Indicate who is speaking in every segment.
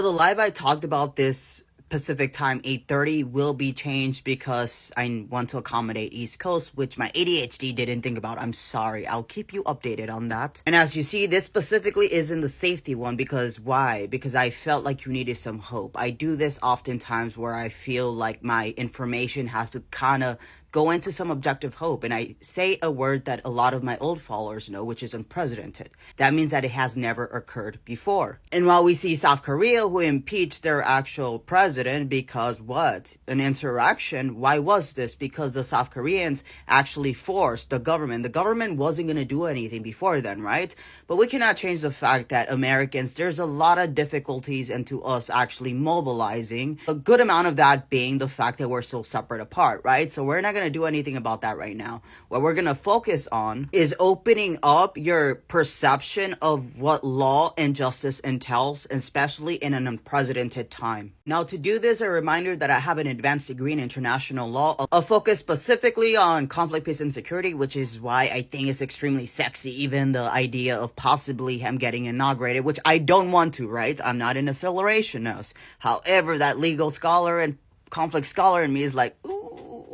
Speaker 1: The live I talked about this Pacific time 8:30 will be changed because I want to accommodate East Coast, which my ADHD didn't think about. I'm sorry. I'll keep you updated on that. And as you see, this specifically is in the safety one because why? Because I felt like you needed some hope. I do this oftentimes where I feel like my information has to kind of go into some objective hope. And I say a word that a lot of my old followers know, which is unprecedented. That means that it has never occurred before. And while we see South Korea, who impeached their actual president because what? An insurrection. Why was this? Because the South Koreans actually forced the government. The government wasn't going to do anything before then, right? But we cannot change the fact that Americans, there's a lot of difficulties into us actually mobilizing. A good amount of that being the fact that we're so separate apart, right? So we're not going to do anything about that right now. What we're going to focus on is opening up your perception of what law and justice entails, especially in an unprecedented time. Now, to do this, a reminder that I have an advanced degree in international law, a focus specifically on conflict, peace, and security, which is why I think it's extremely sexy, even the idea of possibly him getting inaugurated, which I don't want to, right? I'm not an accelerationist. However, that legal scholar and conflict scholar in me is like, ooh.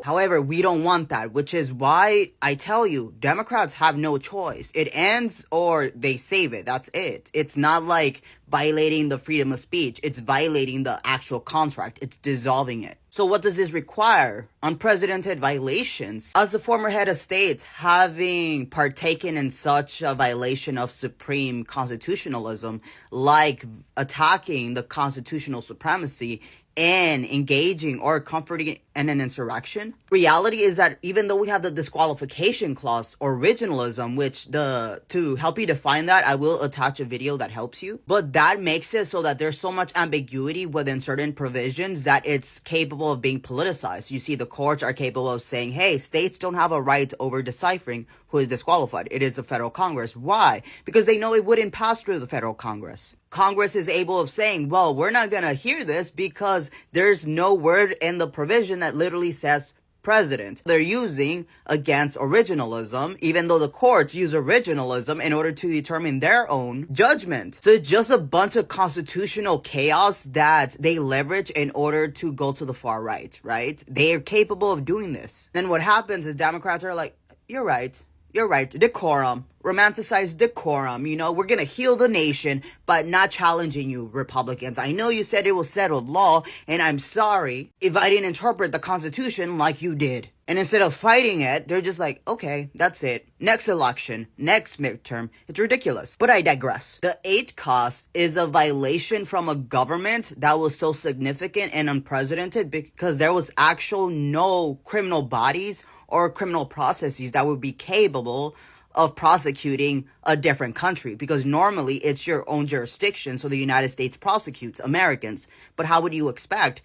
Speaker 1: However, we don't want that, which is why I tell you, Democrats have no choice. It ends or they save it. That's it. It's not like violating the freedom of speech. It's violating the actual contract. It's dissolving it. So what does this require? Unprecedented violations. As a former head of state, having partaken in such a violation of supreme constitutionalism, like attacking the constitutional supremacy and engaging or comforting in an insurrection. Reality is that even though we have the disqualification clause or originalism, which to help you define that, I will attach a video that helps you. But that makes it so that there's so much ambiguity within certain provisions that it's capable of being politicized. You see, the courts are capable of saying, hey, states don't have a right over deciphering who is disqualified. It is the federal Congress. Why? Because they know it wouldn't pass through the federal Congress. Congress is able of saying, well, we're not going to hear this because there's no word in the provision that literally says president. They're using against originalism, even though the courts use originalism in order to determine their own judgment. So it's just a bunch of constitutional chaos that they leverage in order to go to the far right, right? They are capable of doing this. Then what happens is Democrats are like, you're right. You're right. Decorum. Romanticize decorum. You know, we're going to heal the nation, but not challenging you, Republicans. I know you said it was settled law, and I'm sorry if I didn't interpret the Constitution like you did. And instead of fighting it, they're just like, okay, that's it. Next election, next midterm. It's ridiculous. But I digress. The HCOS is a violation from a government that was so significant and unprecedented because there was actual no criminal bodies or criminal processes that would be capable of prosecuting a different country, because normally it's your own jurisdiction, so the United States prosecutes Americans. But how would you expect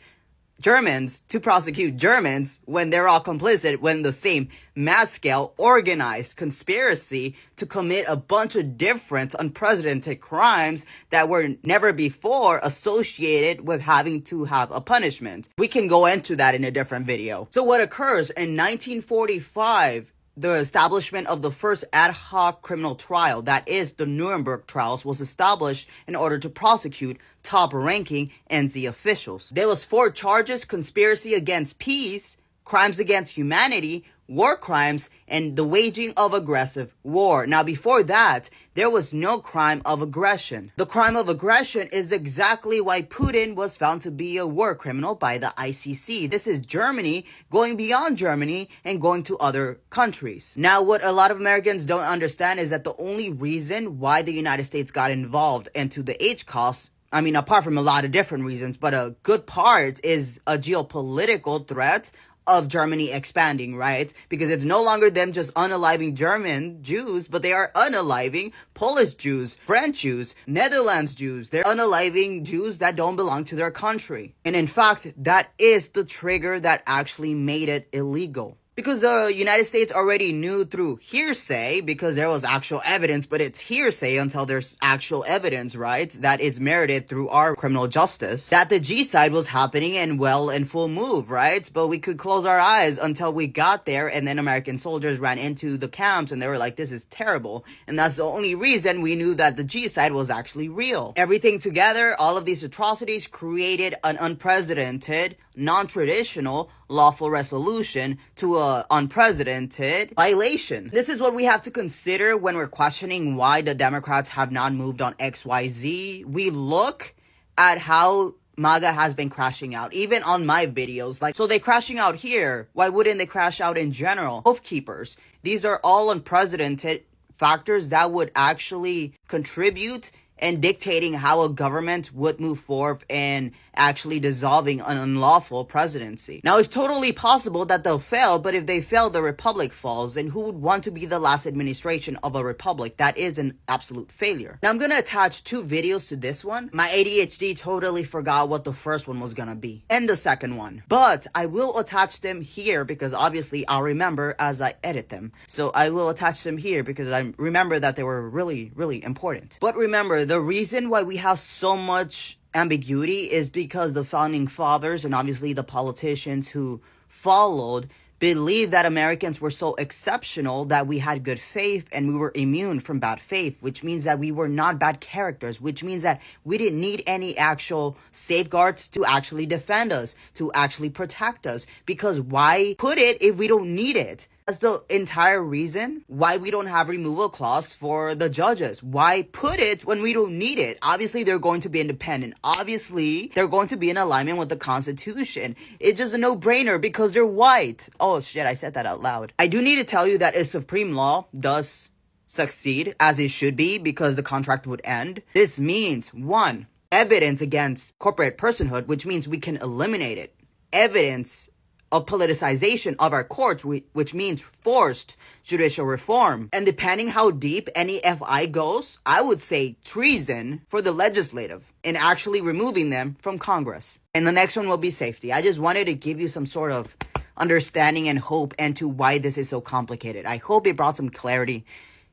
Speaker 1: Germans to prosecute Germans when they're all complicit, when the same mass scale organized conspiracy to commit a bunch of different unprecedented crimes that were never before associated with having to have a punishment? We can go into that in a different video. So what occurs in 1945, the establishment of the first ad hoc criminal trial, that is the Nuremberg trials, was established in order to prosecute top-ranking NZ officials. There was 4 charges: conspiracy against peace, crimes against humanity, war crimes, and the waging of aggressive war. Now, before that, there was no crime of aggression. The crime of aggression is exactly why Putin was found to be a war criminal by the ICC. This is Germany going beyond Germany and going to other countries. Now, what a lot of Americans don't understand is that the only reason why the United States got involved into the HCOS, I mean, apart from a lot of different reasons, but a good part is a geopolitical threat of Germany expanding, right? Because it's no longer them just unaliving German Jews, but they are unaliving Polish Jews, French Jews, Netherlands Jews. They're unaliving Jews that don't belong to their country. And in fact, that is the trigger that actually made it illegal. Because the United States already knew through hearsay, because there was actual evidence, but it's hearsay until there's actual evidence, right? That it's merited through our criminal justice, that the G-side was happening and well in full move, right? But we could close our eyes until we got there, and then American soldiers ran into the camps and they were like, this is terrible. And that's the only reason we knew that the G-side was actually real. Everything together, all of these atrocities created an unprecedented, non-traditional, lawful resolution to a unprecedented violation. This is what we have to consider when we're questioning why the Democrats have not moved on XYZ. We look at how MAGA has been crashing out, even on my videos. Like, so they're crashing out here. Why wouldn't they crash out in general? Oath keepers. These are all unprecedented factors that would actually contribute and dictating how a government would move forward and actually dissolving an unlawful presidency. Now, it's totally possible that they'll fail, but if they fail, the republic falls, and who would want to be the last administration of a republic? That is an absolute failure. Now, I'm gonna attach two videos to this one. My ADHD totally forgot what the first one was gonna be, and the second one. But I will attach them here because obviously I'll remember as I edit them. So I will attach them here because I remember that they were really, really important. But remember, the reason why we have so much ambiguity is because the founding fathers and obviously the politicians who followed believed that Americans were so exceptional that we had good faith and we were immune from bad faith, which means that we were not bad characters, which means that we didn't need any actual safeguards to actually defend us, to actually protect us. Because why put it if we don't need it? That's the entire reason why we don't have removal clause for the judges. Why put it when we don't need it? Obviously, they're going to be independent. Obviously, they're going to be in alignment with the Constitution. It's just a no-brainer because they're white. Oh, shit, I said that out loud. I do need to tell you that if supreme law does succeed, as it should be, because the contract would end, this means, one, evidence against corporate personhood, which means we can eliminate it. Evidence of politicization of our courts, which means forced judicial reform. And depending how deep any FI goes, I would say treason for the legislative in actually removing them from Congress. And the next one will be safety. I just wanted to give you some sort of understanding and hope into why this is so complicated. I hope it brought some clarity.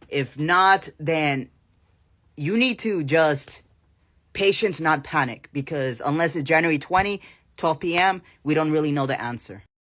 Speaker 1: If not, then you need to just patience, not panic, because unless it's January 20, 12 p.m., we don't really know the answer.